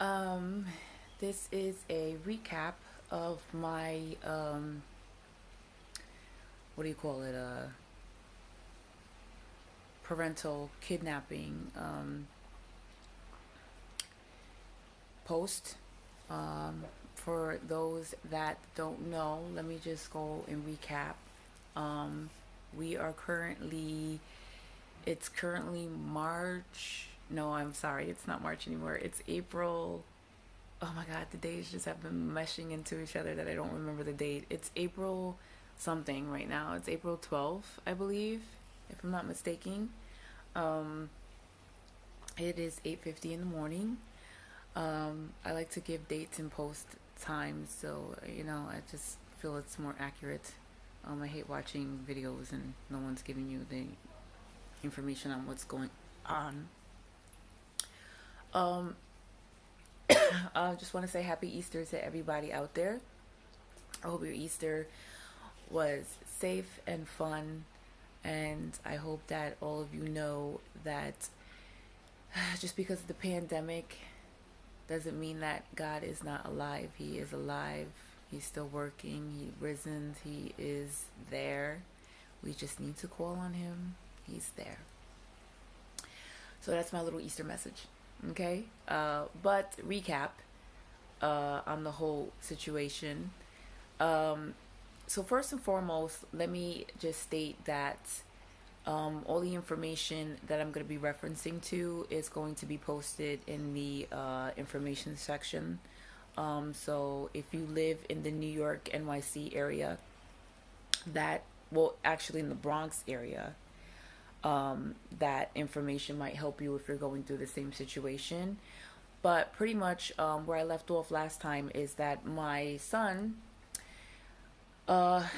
Um, this is a recap of my what do you call it? Parental kidnapping post. For those that don't know, let me just go and recap. Um, we are currently. It's currently March. No, I'm sorry. It's not March anymore. It's April. Oh my God, the days just have been meshing into each other that I don't remember the date. It's April something right now. It's April 12th, I believe, if I'm not mistaken. Um, it is 8:50 in the morning. I like to give dates and post times, so I just feel it's more accurate. I hate watching videos and no one's giving you the information on what's going on. Um, I just want to say Happy Easter to everybody out there. I hope your Easter was safe and fun, and I hope that all of you know that just because of the pandemic doesn't mean that God is not alive. He is alive. He's still working. He risen. He is there. We just need to call on him. He's there. So that's my little Easter message. Okay? But recap on the whole situation. So first and foremost, let me just state that all the information that I'm going to be referencing to is going to be posted in the information section. So if you live in the New York NYC area, actually in the Bronx area, that information might help you if you're going through the same situation. But pretty much where I left off last time is that my son, the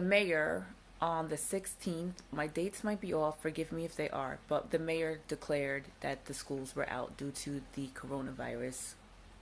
mayor, on the 16th, my dates might be off, forgive me if they are, but the mayor declared that the schools were out due to the coronavirus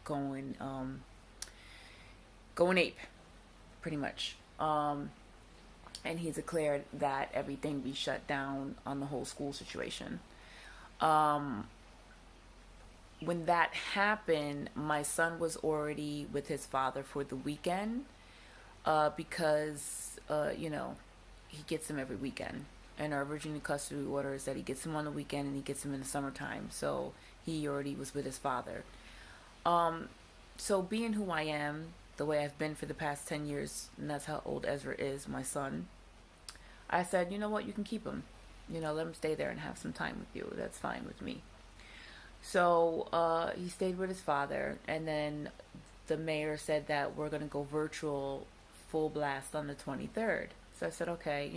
going ape, pretty much. And he declared that everything be shut down on the whole school situation. Um, when that happened, my son was already with his father for the weekend because, he gets him every weekend. And our original custody order is that he gets him on the weekend and he gets him in the summertime. So he already was with his father. Um, so being who I am, the way I've been for the past 10 years, and that's how old Ezra is, my son, I said, you know what, you can keep him. Let him stay there and have some time with you. That's fine with me. So he stayed with his father, and then the mayor said that we're going to go virtual full blast on the 23rd. So I said, okay,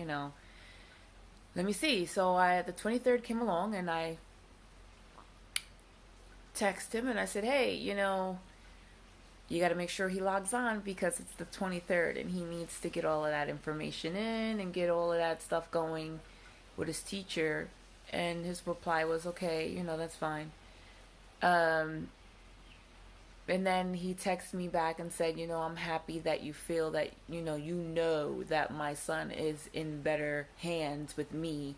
let me see. So the 23rd came along, and I texted him, and I said, hey, you got to make sure he logs on because it's the 23rd and he needs to get all of that information in and get all of that stuff going with his teacher. And his reply was, okay, that's fine. Um, and then he texted me back and said, I'm happy that you feel that, you know that my son is in better hands with me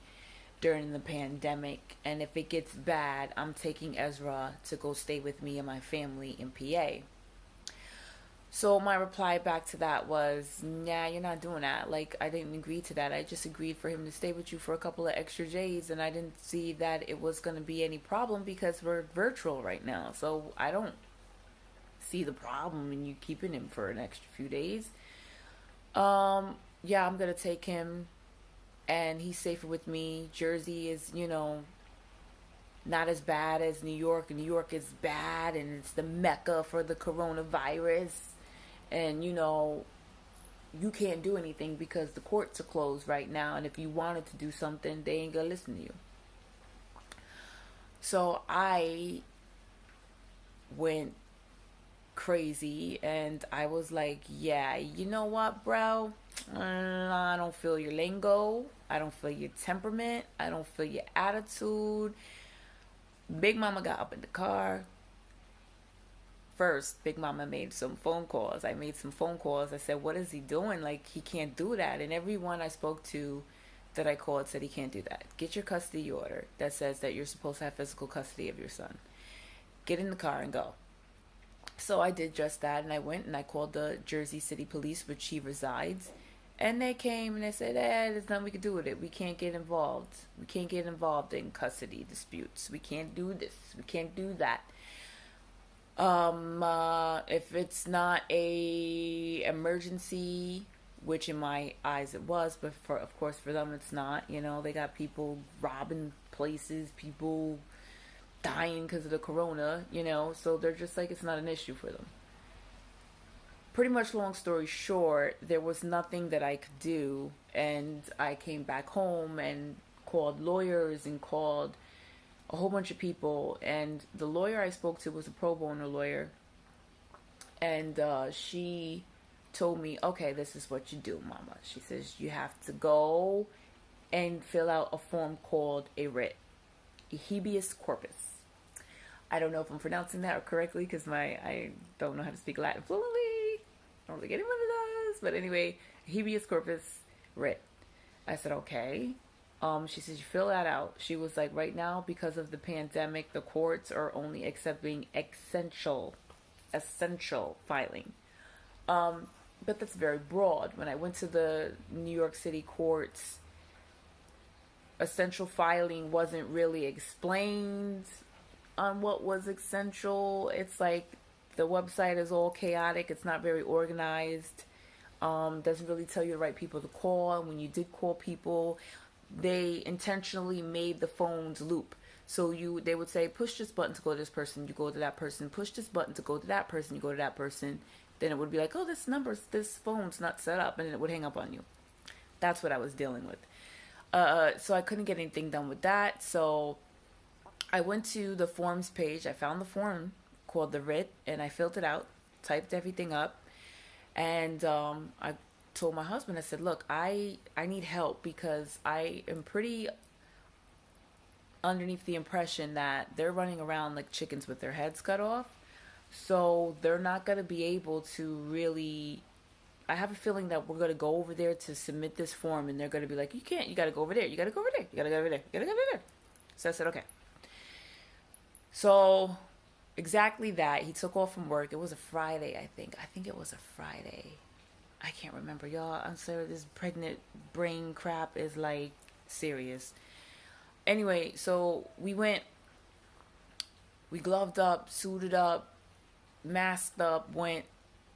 during the pandemic. And if it gets bad, I'm taking Ezra to go stay with me and my family in PA. So my reply back to that was, nah, you're not doing that. Like, I didn't agree to that. I just agreed for him to stay with you for a couple of extra days, and I didn't see that it was going to be any problem because we're virtual right now. So I don't see the problem in you keeping him for an extra few days. Yeah, I'm going to take him, and he's safer with me. Jersey is, not as bad as New York. New York is bad, and it's the mecca for the coronavirus. And you can't do anything because the courts are closed right now, and if you wanted to do something, they ain't gonna listen to you. So I went crazy, and I was like, yeah, you know what, bro, I don't feel your lingo, I don't feel your temperament, I don't feel your attitude. Big Mama got up in the car. First, Big Mama made some phone calls. I made some phone calls. I said, what is he doing? Like, he can't do that. And everyone I spoke to that I called said he can't do that. Get your custody order that says that you're supposed to have physical custody of your son. Get in the car and go. So I did just that, and I went and I called the Jersey City Police, which he resides, and they came and they said, there's nothing we can do with it. We can't get involved. We can't get involved in custody disputes. We can't do this. We can't do that. If it's not a emergency, which in my eyes it was, but for of course for them it's not. You know, they got people robbing places, people dying because of the corona. You know, so they're just like, it's not an issue for them. Pretty much, long story short, there was nothing that I could do, and I came back home and called lawyers and called a whole bunch of people, and the lawyer I spoke to was a pro bono lawyer, and she told me, okay, this is what you do, mama. She says you have to go and fill out a form called a writ, a habeas corpus. I don't know if I'm pronouncing that correctly because I don't know how to speak Latin fluently. I don't think anyone does, but anyway, habeas corpus writ. I said, okay. She says, you fill that out. She was like, right now, because of the pandemic, the courts are only accepting essential filing. But that's very broad. When I went to the New York City courts, essential filing wasn't really explained on what was essential. It's like the website is all chaotic. It's not very organized. Doesn't really tell you the right people to call. And when you did call people, they intentionally made the phones loop. So they would say, push this button to go to this person, you go to that person, push this button to go to that person, you go to that person. Then it would be like, oh, this phone's not set up, and then it would hang up on you. That's what I was dealing with. So I couldn't get anything done with that. So I went to the forms page. I found the form called the writ, and I filled it out, typed everything up, and I told my husband, I said, look, I need help because I am pretty underneath the impression that they're running around like chickens with their heads cut off. So they're not going to be able to really, I have a feeling that we're going to go over there to submit this form and they're going to be like, you can't, you got to go over there, you got to go over there, you got to go over there, you got to go over there. So I said, okay. So exactly that. He took off from work. It was a Friday, I think. I think it was a Friday. I can't remember, y'all. I'm sorry, this pregnant brain crap is like serious. Anyway, so we gloved up, suited up, masked up, went,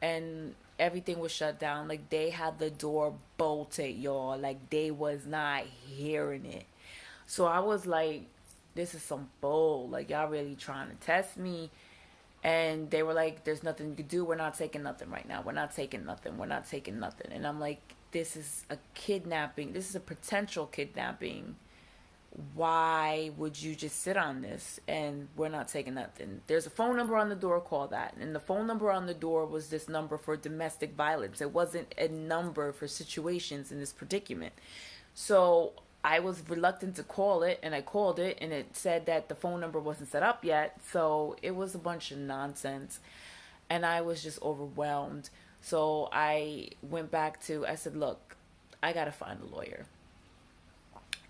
and everything was shut down. Like, they had the door bolted, y'all. Like, they was not hearing it. So I was like, this is some bull. Like, y'all really trying to test me. And they were like, there's nothing you can do. We're not taking nothing right now. We're not taking nothing. We're not taking nothing. And I'm like, this is a kidnapping. This is a potential kidnapping. Why would you just sit on this? And we're not taking nothing. There's a phone number on the door. Call that. And the phone number on the door was this number for domestic violence. It wasn't a number for situations in this predicament. So I was reluctant to call it, and I called it, and it said that the phone number wasn't set up yet. So it was a bunch of nonsense, and I was just overwhelmed. So I went back to, I said, look, I got to find a lawyer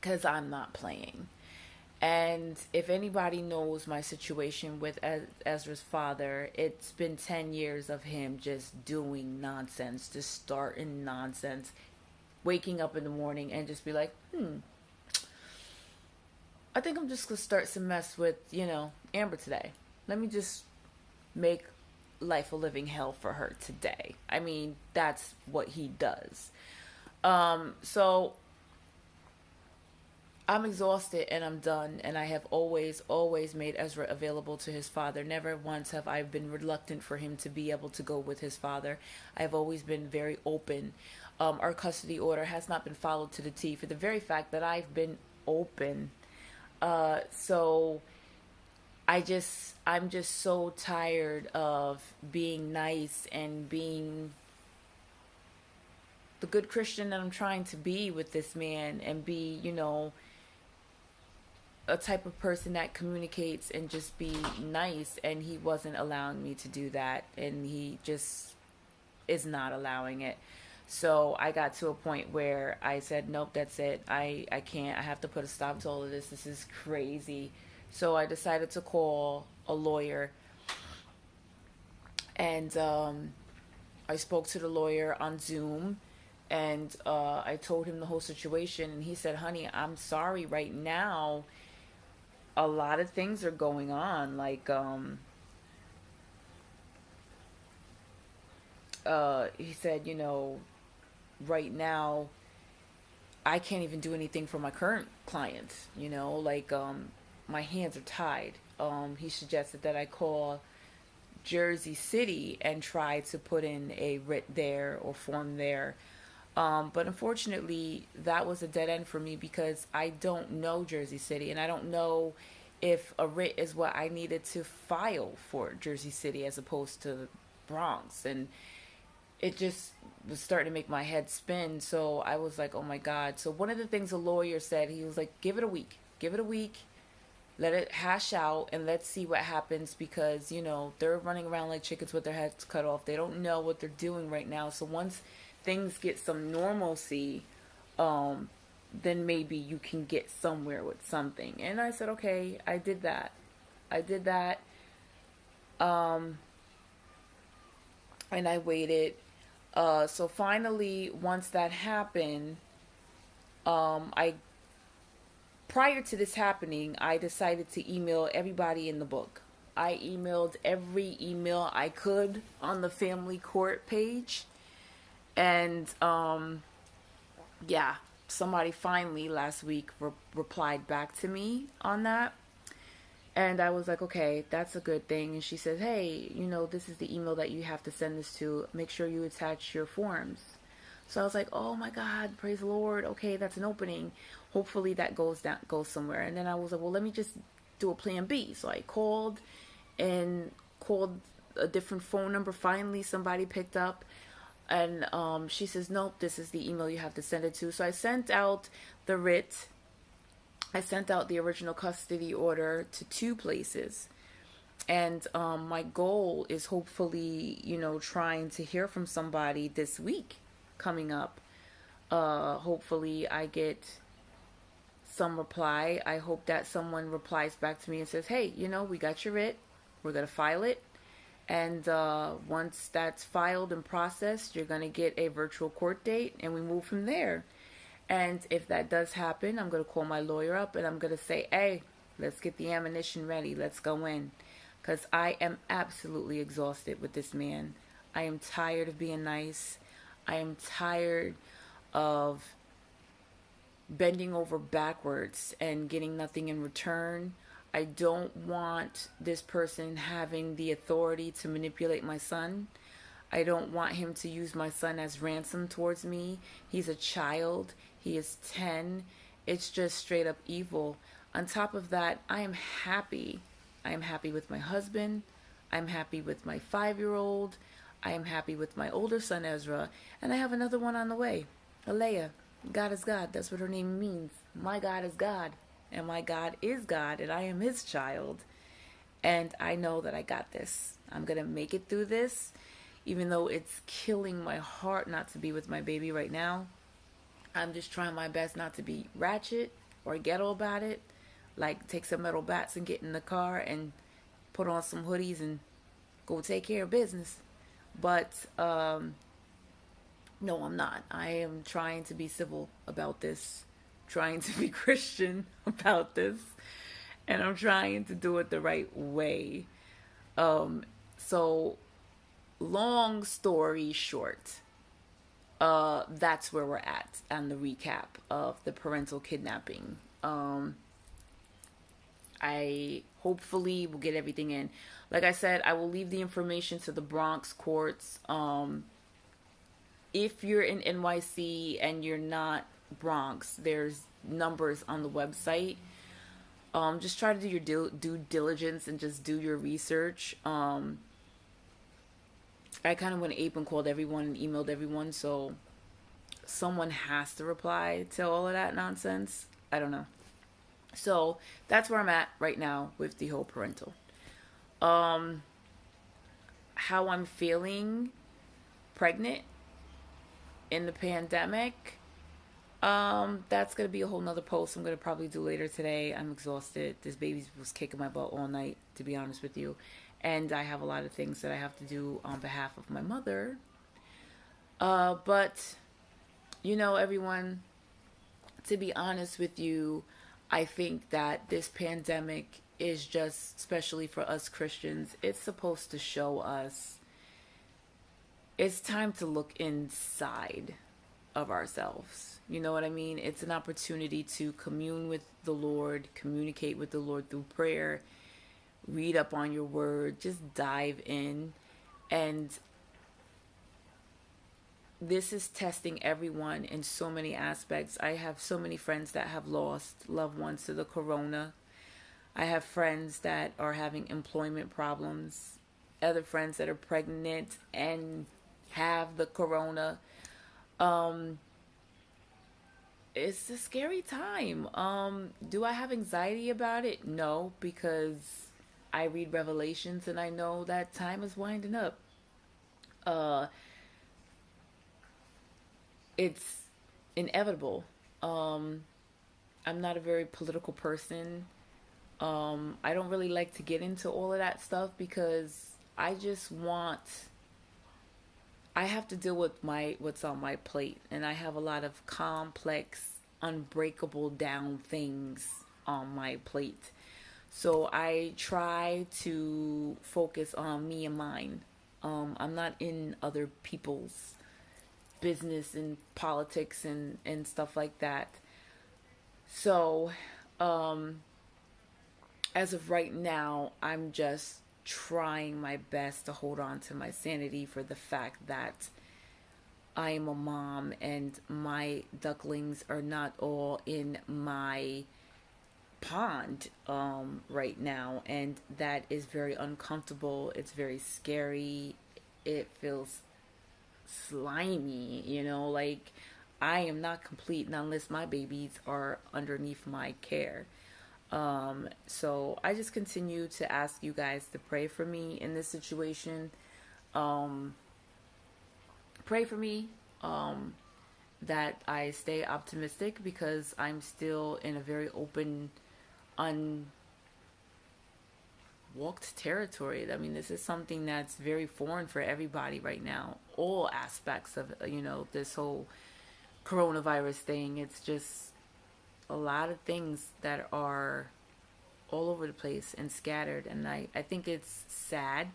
because I'm not playing. And if anybody knows my situation with Ezra's father, it's been 10 years of him just doing nonsense, just starting nonsense, waking up in the morning and just be like, I think I'm just going to start some mess with, Amber today. Let me just make life a living hell for her today. I mean, that's what he does. So I'm exhausted and I'm done. And I have always made Ezra available to his father. Never once have I been reluctant for him to be able to go with his father. I've always been very open. Our custody order has not been followed to the T for the very fact that I've been open. So I'm just so tired of being nice and being the good Christian that I'm trying to be with this man and be, a type of person that communicates and just be nice. And he wasn't allowing me to do that. And he just is not allowing it. So I got to a point where I said, nope, that's it. I can't. I have to put a stop to all of this. This is crazy. So I decided to call a lawyer. And I spoke to the lawyer on Zoom, and I told him the whole situation, and he said, "Honey, I'm sorry. Right now, a lot of things are going on. Like, he said, right now, I can't even do anything for my current clients. Like, my hands are tied. He suggested that I call Jersey City and try to put in a writ there or form there. But unfortunately, that was a dead end for me because I don't know Jersey City, and I don't know if a writ is what I needed to file for Jersey City as opposed to the Bronx. And it just was starting to make my head spin. So I was like, oh my God. So one of the things the lawyer said, he was like, give it a week. Give it a week. Let it hash out and let's see what happens because, they're running around like chickens with their heads cut off. They don't know what they're doing right now. So once things get some normalcy, then maybe you can get somewhere with something. And I said, okay, I did that. I did that. And I waited. So finally, once that happened, I prior to this happening, I decided to email everybody in the book. I emailed every email I could on the family court page. And yeah, somebody finally last week replied back to me on that. And I was like, okay, that's a good thing. And she said, hey, this is the email that you have to send this to. Make sure you attach your forms. So I was like, oh my God, praise the Lord. Okay, that's an opening. Hopefully that goes somewhere. And then I was like, well, let me just do a plan B. So I called a different phone number. Finally, somebody picked up. And she says, nope, this is the email you have to send it to. So I sent out the writ. I sent out the original custody order to 2 places. And my goal is hopefully, trying to hear from somebody this week coming up. Hopefully I get some reply. I hope that someone replies back to me and says, hey, we got your writ. We're going to file it. And once that's filed and processed, you're going to get a virtual court date and we move from there. And if that does happen, I'm going to call my lawyer up and I'm going to say, hey, let's get the ammunition ready. Let's go in. Because I am absolutely exhausted with this man. I am tired of being nice. I am tired of bending over backwards and getting nothing in return. I don't want this person having the authority to manipulate my son. I don't want him to use my son as ransom towards me. He's a child. He is 10. It's just straight up evil. On top of that, I am happy. I am happy with my husband. I'm happy with my 5-year-old. I am happy with my older son, Ezra. And I have another one on the way, Alea. God is God. That's what her name means. My God is God. And my God is God. And I am his child. And I know that I got this. I'm going to make it through this. Even though it's killing my heart not to be with my baby right now. I'm just trying my best not to be ratchet or ghetto about it. Like take some metal bats and get in the car and put on some hoodies and go take care of business. But no, I'm not. I am trying to be civil about this. Trying to be Christian about this. And I'm trying to do it the right way. So long story short, that's where we're at on the recap of the parental kidnapping. I hopefully will get everything in. Like I said, I will leave the information to the Bronx courts. If you're in NYC and you're not Bronx, there's numbers on the website. Just try to do your due diligence and just do your research. I kind of went ape and called everyone and emailed everyone, so someone has to reply to all of that nonsense. I don't know. So that's where I'm at right now with the whole parental. How I'm feeling pregnant in the pandemic. That's going to be a whole nother post I'm going to probably do later today. I'm exhausted. This baby was kicking my butt all night, to be honest with you. and I have a lot of things that I have to do on behalf of my mother. But, everyone, to be honest with you, I think that this pandemic is just, especially for us Christians, it's supposed to show us it's time to look inside of ourselves. You know what I mean? It's an opportunity to commune with the Lord, communicate with the Lord through prayer, read up on your word, just dive in. And this is testing everyone in so many aspects. I have so many friends that have lost loved ones to the corona. I have friends that are having employment problems, other friends that are pregnant and have the corona. It's a scary time. Do I have anxiety about it? No, because I read Revelations and I know that time is winding up. Uh, it's inevitable. I'm not a very political person. I don't really like to get into all of that stuff because I have to deal with what's on my plate, and I have a lot of complex, unbreakable down things on my plate. So I try to focus on me and mine. I'm not in other people's business and politics and stuff like that. So, as of right now, I'm just trying my best to hold on to my sanity for the fact that I am a mom and my ducklings are not all in my pond right now, and that is very uncomfortable. It's very scary. It feels slimy, like I am not complete unless my babies are underneath my care. So I just continue to ask you guys to pray for me in this situation. Pray for me that I stay optimistic because I'm still in a very open, unwalked territory. I mean, this is something that's very foreign for everybody right now. All aspects of, this whole coronavirus thing. It's just a lot of things that are all over the place and scattered. And I think it's sad.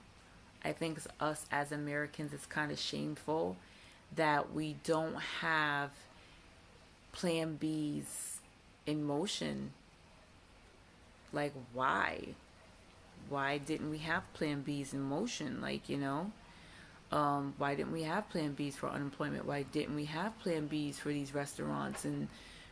I think us as Americans, it's kind of shameful that we don't have plan Bs in motion. Like, why? Why didn't we have plan Bs in motion? Why didn't we have plan Bs for unemployment? Why didn't we have plan Bs for these restaurants and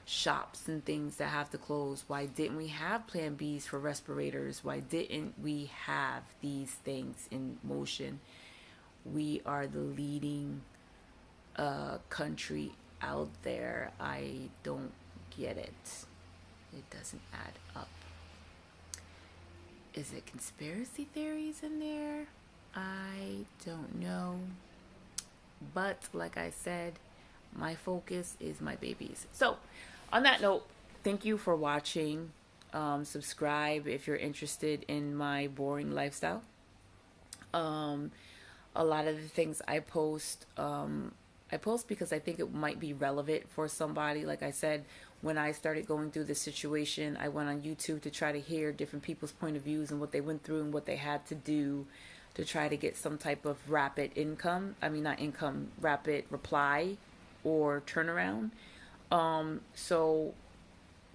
shops and things that have to close? Why didn't we have plan Bs for respirators? Why didn't we have these things in motion? We are the leading country out there. I don't get it. It doesn't add up. Is it conspiracy theories in there? I don't know. But like I said, my focus is my babies. So on that note, thank you for watching. Subscribe if you're interested in my boring lifestyle. A lot of the things I post because I think it might be relevant for somebody. Like I said, when I started going through this situation, I went on YouTube to try to hear different people's point of views and what they went through and what they had to do to try to get some type of rapid rapid reply or turnaround. So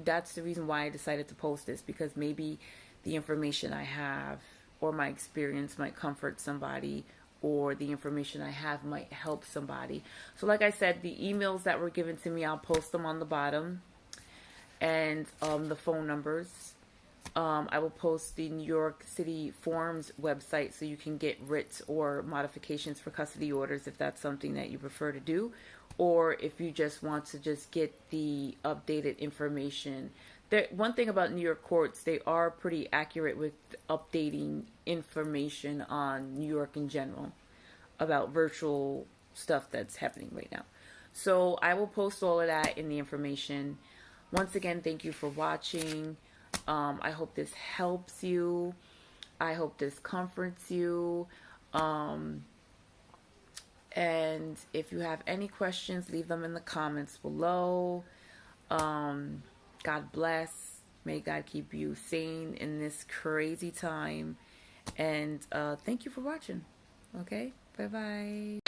that's the reason why I decided to post this, because maybe the information I have or my experience might comfort somebody, or the information I have might help somebody. So like I said, the emails that were given to me, I'll post them on the bottom, and the phone numbers. I will post the New York City Forms website so you can get writs or modifications for custody orders if that's something that you prefer to do, or if you just want to just get the updated information. One thing about New York courts, they are pretty accurate with updating information on New York in general about virtual stuff that's happening right now. So I will post all of that in the information. Once again, thank you for watching. I hope this helps you. I hope this comforts you. And if you have any questions, leave them in the comments below. God bless. May God keep you sane in this crazy time. And thank you for watching. Okay? Bye-bye.